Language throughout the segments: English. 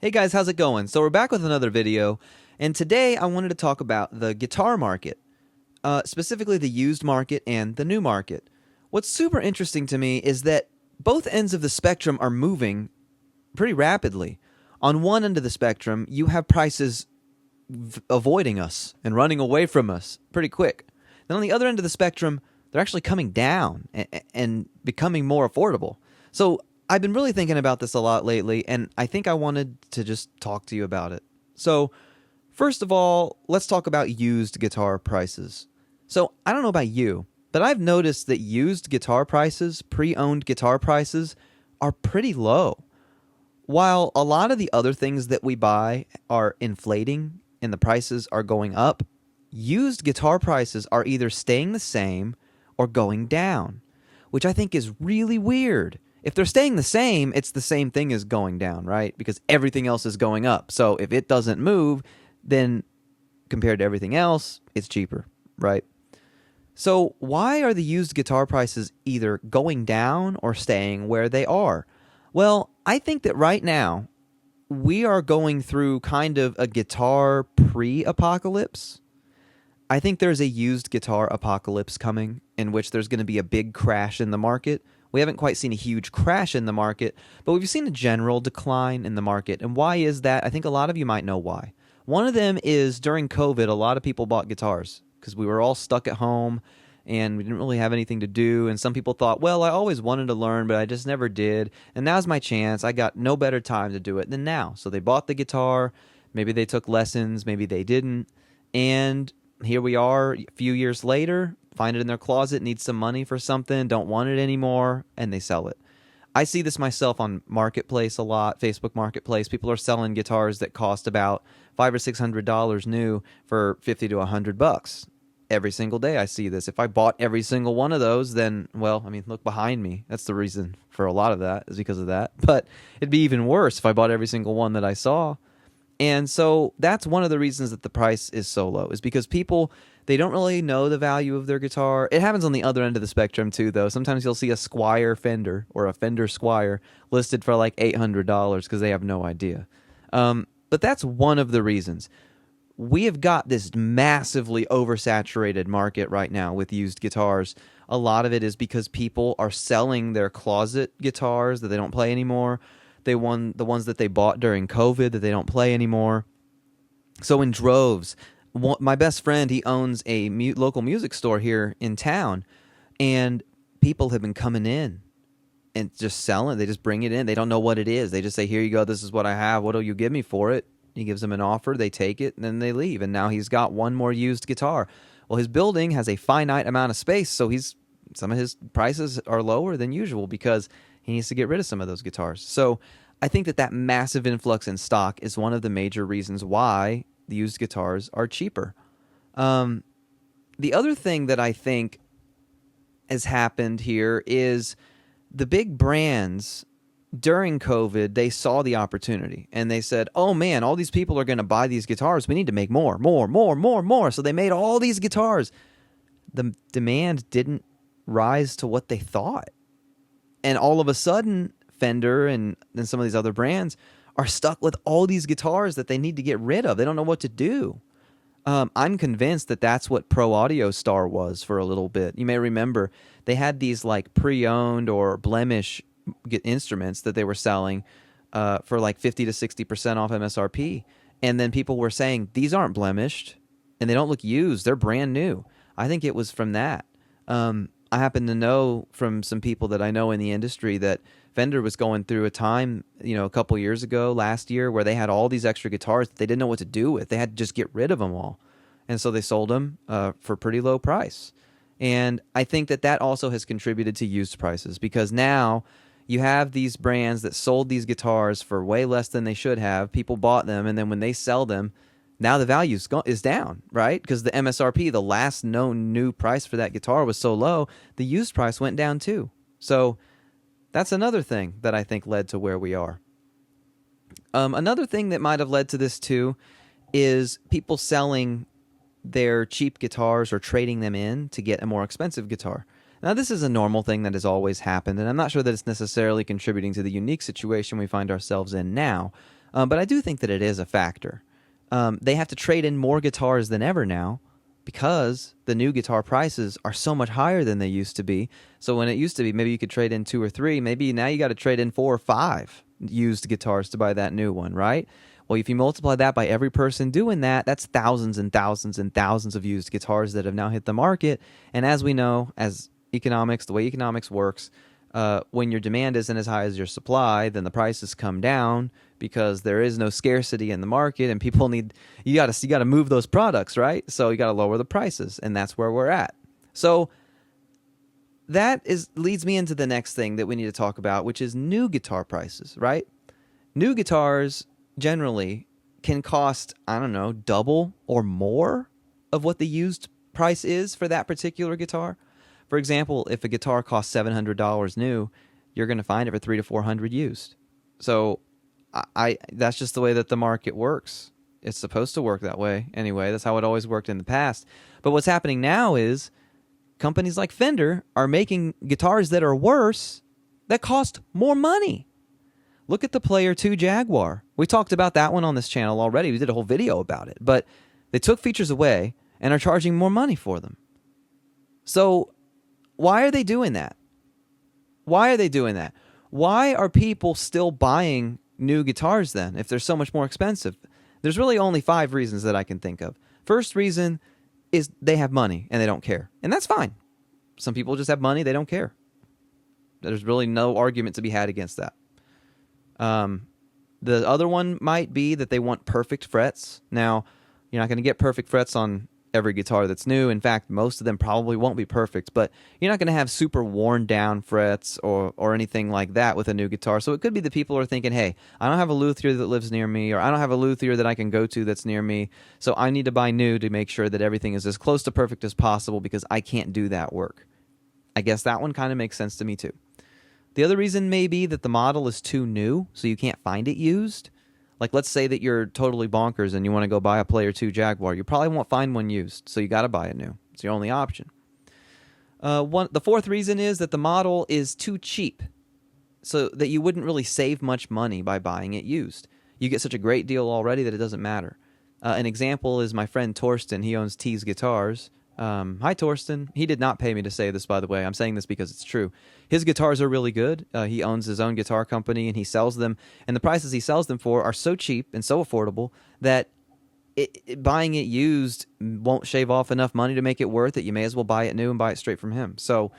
Hey guys, how's it going? So we're back with another video, and today I wanted to talk about the guitar market, specifically the used market and the new market. What's super interesting to me is that both ends of the spectrum are moving pretty rapidly. On one end of the spectrum, you have prices avoiding us and running away from us pretty quick. Then on the other end of the spectrum, they're actually coming down and becoming more affordable. So I've been really thinking about this a lot lately, and I think I wanted to just talk to you about it. So, first of all, let's talk about used guitar prices. So, I don't know about you, but I've noticed that used guitar prices, pre owned guitar prices, are pretty low. While a lot of the other things that we buy are inflating and the prices are going up, used guitar prices are either staying the same or going down, which I think is really weird. If they're staying the same, it's the same thing as going down, right? Because everything else is going up. So if it doesn't move, then compared to everything else, it's cheaper, right? So why are the used guitar prices either going down or staying where they are? Well, I think that right now we are going through kind of a guitar pre-apocalypse. I think there's a used guitar apocalypse coming in which there's going to be a big crash in the market. We haven't quite seen a huge crash in the market, but we've seen a general decline in the market. And why is that? I think a lot of you might know why. One of them is during COVID, a lot of people bought guitars because we were all stuck at home and we didn't really have anything to do. And some people thought, well, I always wanted to learn, but I just never did. And now's my chance. I got no better time to do it than now. So they bought the guitar. Maybe they took lessons. Maybe they didn't. And here we are a few years later, find it in their closet, need some money for something, don't want it anymore, and they sell it. I see this myself on Marketplace a lot, Facebook Marketplace. People are selling guitars that cost about $500 or $600 new for 50 to $100. Every single day I see this. If I bought every single one of those, then, well, I mean, look behind me. That's the reason for a lot of that is because of that. But it'd be even worse if I bought every single one that I saw. And so that's one of the reasons that the price is so low is because people, they don't really know the value of their guitar. It happens on the other end of the spectrum too, though. Sometimes you'll see a Squier Fender or a Fender Squier listed for like $800 because they have no idea. But that's one of the reasons. We have got this massively oversaturated market right now with used guitars. A lot of it is because people are selling their closet guitars that they don't play anymore. They won the ones that they bought during COVID that they don't play anymore. So in droves, my best friend, he owns a local music store here in town, and people have been coming in and just selling. They just bring it in. They don't know what it is. They just say, here you go. This is what I have. What will you give me for it? He gives them an offer. They take it, and then they leave. And now he's got one more used guitar. Well, his building has a finite amount of space, so some of his prices are lower than usual because he needs to get rid of some of those guitars. So I think that massive influx in stock is one of the major reasons why the used guitars are cheaper. The other thing that I think has happened here is the big brands during COVID, they saw the opportunity and they said, oh man, all these people are going to buy these guitars. We need to make more. So they made all these guitars. The demand didn't rise to what they thought. And all of a sudden, Fender and some of these other brands are stuck with all these guitars that they need to get rid of. They don't know what to do. I'm convinced that that's what Pro Audio Star was for a little bit. You may remember they had these like pre-owned or blemish instruments that they were selling for like 50 to 60% off MSRP. And then people were saying, these aren't blemished and they don't look used. They're brand new. I think it was from that. I happen to know from some people that I know in the industry that Fender was going through a time, a couple years ago, last year, where they had all these extra guitars that they didn't know what to do with. They had to just get rid of them all. And so they sold them for a pretty low price. And I think that also has contributed to used prices because now you have these brands that sold these guitars for way less than they should have. People bought them, and then when they sell them, now the value is down, right? Because the MSRP, the last known new price for that guitar was so low, the used price went down too. So that's another thing that I think led to where we are. Another thing that might have led to this too is people selling their cheap guitars or trading them in to get a more expensive guitar. Now, this is a normal thing that has always happened, and I'm not sure that it's necessarily contributing to the unique situation we find ourselves in now. But I do think that it is a factor. They have to trade in more guitars than ever now because the new guitar prices are so much higher than they used to be. So when it used to be, maybe you could trade in 2 or 3. Maybe now you got to trade in 4 or 5 used guitars to buy that new one, right? Well, if you multiply that by every person doing that, that's thousands and thousands and thousands of used guitars that have now hit the market. And as we know, as economics, the way economics works, when your demand isn't as high as your supply, then the prices come down because there is no scarcity in the market, and people need you got to move those products, right? So you got to lower the prices, and that's where we're at. So that leads me into the next thing that we need to talk about, which is new guitar prices, right? New guitars generally can cost, I don't know, double or more of what the used price is for that particular guitar. For example, if a guitar costs $700 new, you're going to find it for $300 to $400 used. So that's just the way that the market works. It's supposed to work that way anyway. That's how it always worked in the past. But what's happening now is companies like Fender are making guitars that are worse that cost more money. Look at the Player 2 Jaguar. We talked about that one on this channel already. We did a whole video about it. But they took features away and are charging more money for them. So why are they doing that? Why are they doing that? Why are people still buying new guitars then if they're so much more expensive? There's really only 5 reasons that I can think of. First reason is they have money and they don't care. And that's fine. Some people just have money, they don't care. There's really no argument to be had against that. The other one might be that they want perfect frets. Now, you're not going to get perfect frets on every guitar that's new. In fact, most of them probably won't be perfect, but you're not going to have super worn down frets or anything like that with a new guitar. So it could be that people are thinking, hey, I don't have a luthier that lives near me, or I don't have a luthier that I can go to that's near me, so I need to buy new to make sure that everything is as close to perfect as possible because I can't do that work. I guess that one kind of makes sense to me too. The other reason may be that the model is too new, so you can't find it used. Like, let's say that you're totally bonkers and you want to go buy a Player 2 Jaguar. You probably won't find one used, so you got to buy it new. It's your only option. The fourth reason is that the model is too cheap, so that you wouldn't really save much money by buying it used. You get such a great deal already that it doesn't matter. An example is my friend Torsten. He owns Tees Guitars. Hi, Torsten. He did not pay me to say this, by the way. I'm saying this because it's true. His guitars are really good. He owns his own guitar company, and he sells them. And the prices he sells them for are so cheap and so affordable that buying it used won't shave off enough money to make it worth it. You may as well buy it new and buy it straight from him. So,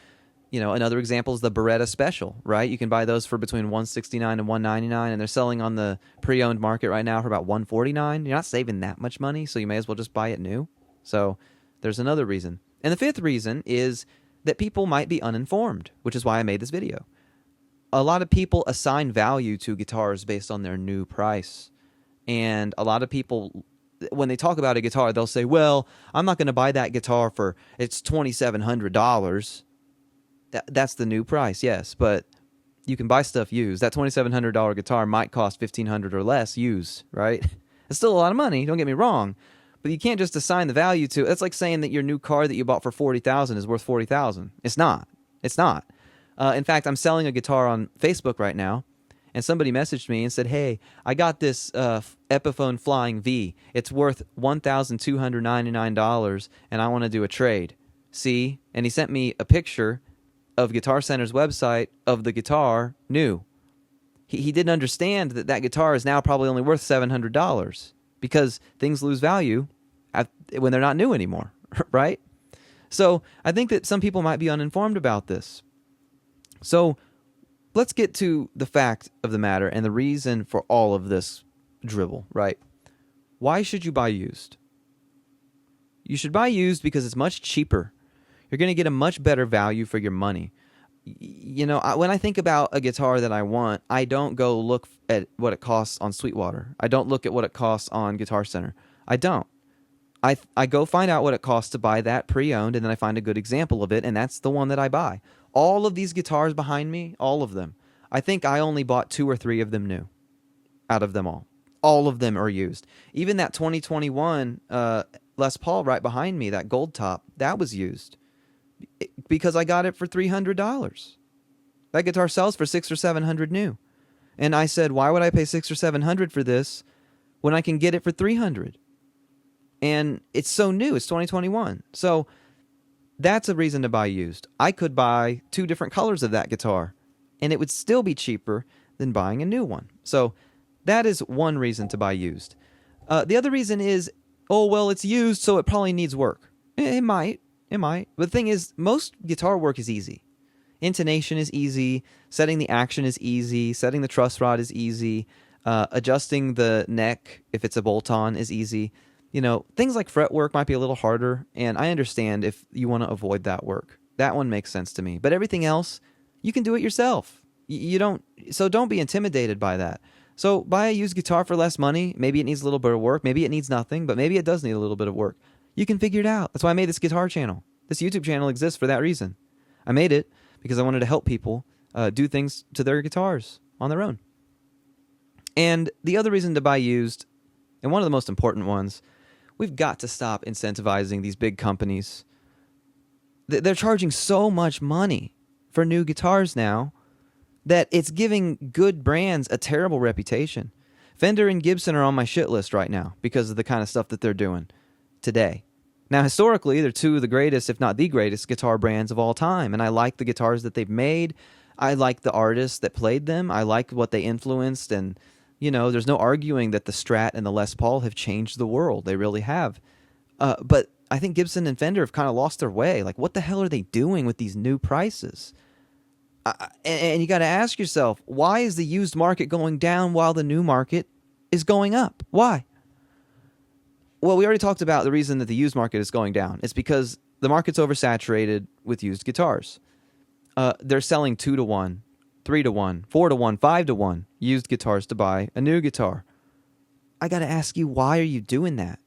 another example is the Beretta Special, right? You can buy those for between $169 and $199, and they're selling on the pre-owned market right now for about $149. You're not saving that much money, so you may as well just buy it new. So there's another reason. And the fifth reason is that people might be uninformed, which is why I made this video. A lot of people assign value to guitars based on their new price. And a lot of people, when they talk about a guitar, they'll say, well, I'm not going to buy that guitar for, it's $2,700. That's the new price, yes. But you can buy stuff used. That $2,700 guitar might cost $1,500 or less used, right? It's still a lot of money, don't get me wrong. But you can't just assign the value to it. That's like saying that your new car that you bought for $40,000 is worth $40,000. It's not. It's not. In fact, I'm selling a guitar on Facebook right now, and somebody messaged me and said, hey, I got this Epiphone Flying V. It's worth $1,299, and I want to do a trade. See? And he sent me a picture of Guitar Center's website of the guitar new. He didn't understand that guitar is now probably only worth $700. Because things lose value when they're not new anymore, right? So I think that some people might be uninformed about this. So let's get to the fact of the matter and the reason for all of this dribble, right? Why should you buy used? You should buy used because it's much cheaper. You're going to get a much better value for your money. When I think about a guitar that I want, I don't go look at what it costs on Sweetwater. I don't look at what it costs on Guitar Center. I don't. I go find out what it costs to buy that pre-owned, and then I find a good example of it, and that's the one that I buy. All of these guitars behind me, all of them, I think I only bought 2 or 3 of them new out of them all. All of them are used. Even that 2021 Les Paul right behind me, that gold top, that was used. Because I got it for $300. That guitar sells for $600 or $700 new. And I said, why would I pay $600 or $700 for this when I can get it for $300? And it's so new. It's 2021. So that's a reason to buy used. I could buy 2 different colors of that guitar, and it would still be cheaper than buying a new one. So that is one reason to buy used. The other reason is, oh, well, it's used, so it probably needs work. It might. But the thing is, most guitar work is easy. Intonation is easy. Setting the action is easy. Setting the truss rod is easy. Adjusting the neck, if it's a bolt-on, is easy. You know, things like fret work might be a little harder, and I understand if you want to avoid that work. That one makes sense to me. But everything else, you can do it yourself. So don't be intimidated by that. So buy a used guitar for less money. Maybe it needs a little bit of work. Maybe it needs nothing, but maybe it does need a little bit of work. You can figure it out. That's why I made this guitar channel. This YouTube channel exists for that reason. I made it because I wanted to help people do things to their guitars on their own. And the other reason to buy used, and one of the most important ones, we've got to stop incentivizing these big companies. They're charging so much money for new guitars now that it's giving good brands a terrible reputation. Fender and Gibson are on my shit list right now because of the kind of stuff that they're doing today. Now, historically, they're 2 of the greatest, if not the greatest, guitar brands of all time. And I like the guitars that they've made. I like the artists that played them. I like what they influenced. And, you know, there's no arguing that the Strat and the Les Paul have changed the world. They really have. But I think Gibson and Fender have kind of lost their way. Like, what the hell are they doing with these new prices? And you got to ask yourself, why is the used market going down while the new market is going up? Why? Well, we already talked about the reason that the used market is going down. It's because the market's oversaturated with used guitars. They're selling 2 to 1, 3 to 1, 4 to 1, 5 to 1 used guitars to buy a new guitar. I got to ask you, why are you doing that?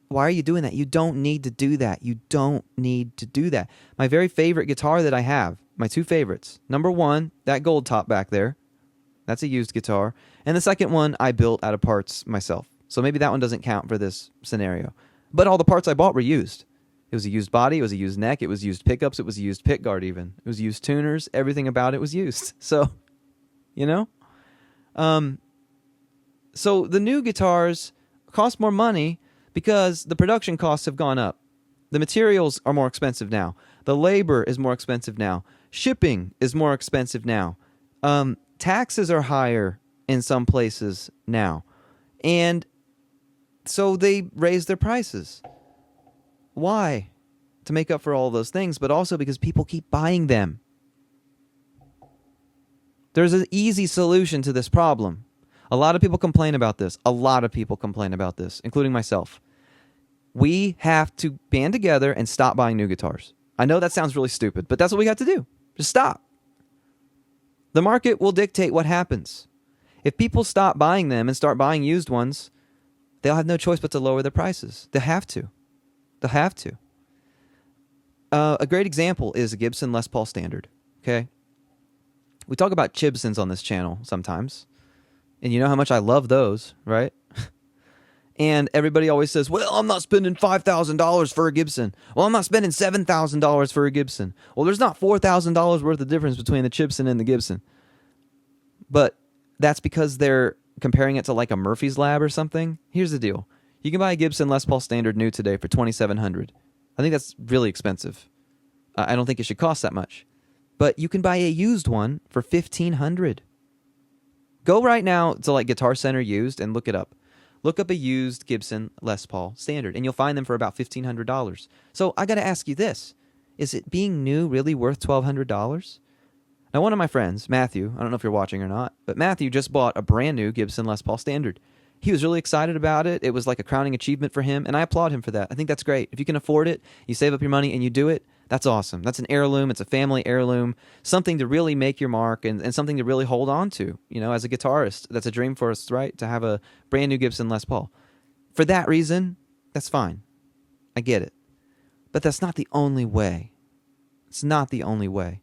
Why are you doing that? You don't need to do that. You don't need to do that. My very favorite guitar that I have, my 2 favorites. Number 1, that gold top back there. That's a used guitar. And the second one I built out of parts myself. So maybe that one doesn't count for this scenario. But all the parts I bought were used. It was a used body. It was a used neck. It was used pickups. It was a used pickguard even. It was used tuners. Everything about it was used. So, you know? So the new guitars cost more money because the production costs have gone up. The materials are more expensive now. The labor is more expensive now. Shipping is more expensive now. Taxes are higher in some places now. And so they raise their prices. Why? To make up for all those things, but also because people keep buying them. There's an easy solution to this problem. A lot of people complain about this. Including myself. We have to band together and stop buying new guitars. I know that sounds really stupid, but that's what we got to do. Just stop. The market will dictate what happens. If people stop buying them and start buying used ones, they'll have no choice but to lower their prices. They'll have to. A great example is a Gibson Les Paul Standard. Okay? We talk about Chibsons on this channel sometimes. And you know how much I love those, right? And everybody always says, well, I'm not spending $5,000 for a Gibson. Well, I'm not spending $7,000 for a Gibson. Well, there's not $4,000 worth of difference between the Chibson and the Gibson. But that's because they're comparing it to like a Murphy's Lab or something. Here's the deal. You can buy a Gibson Les Paul Standard new today for $2,700. I think that's really expensive. I don't think it should cost that much. But you can buy a used one for $1,500. Go right now to like Guitar Center used and look it up. Look up a used Gibson Les Paul Standard, and you'll find them for about $1,500. So I got to ask you this. Is it being new really worth $1,200? Now, one of my friends, Matthew, I don't know if you're watching or not, but Matthew just bought a brand new Gibson Les Paul Standard. He was really excited about it. It was like a crowning achievement for him, and I applaud him for that. I think that's great. If you can afford it, you save up your money and you do it, that's awesome. That's an heirloom. It's a family heirloom, something to really make your mark and something to really hold on to. You know, as a guitarist, that's a dream for us, right? To have a brand new Gibson Les Paul. For that reason, that's fine. I get it. But that's not the only way. It's not the only way.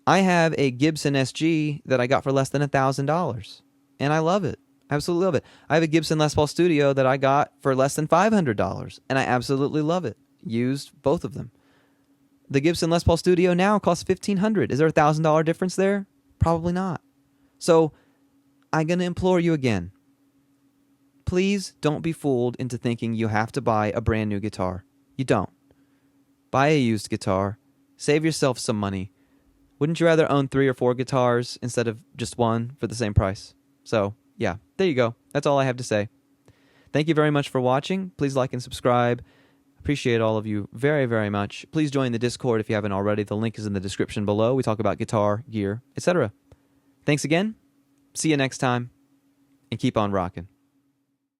I have a Gibson SG that I got for less than $1,000, and I love it. Absolutely love it. I have a Gibson Les Paul Studio that I got for less than $500, and I absolutely love it. Used both of them. The Gibson Les Paul Studio now costs $1,500. Is there a $1,000 difference there? Probably not. So I'm going to implore you again. Please don't be fooled into thinking you have to buy a brand new guitar. You don't. Buy a used guitar. Save yourself some money. Wouldn't you rather own 3 or 4 guitars instead of just one for the same price? So, yeah, there you go. That's all I have to say. Thank you very much for watching. Please like and subscribe. Appreciate all of you very, very much. Please join the Discord if you haven't already. The link is in the description below. We talk about guitar, gear, etc. Thanks again. See you next time. And keep on rocking.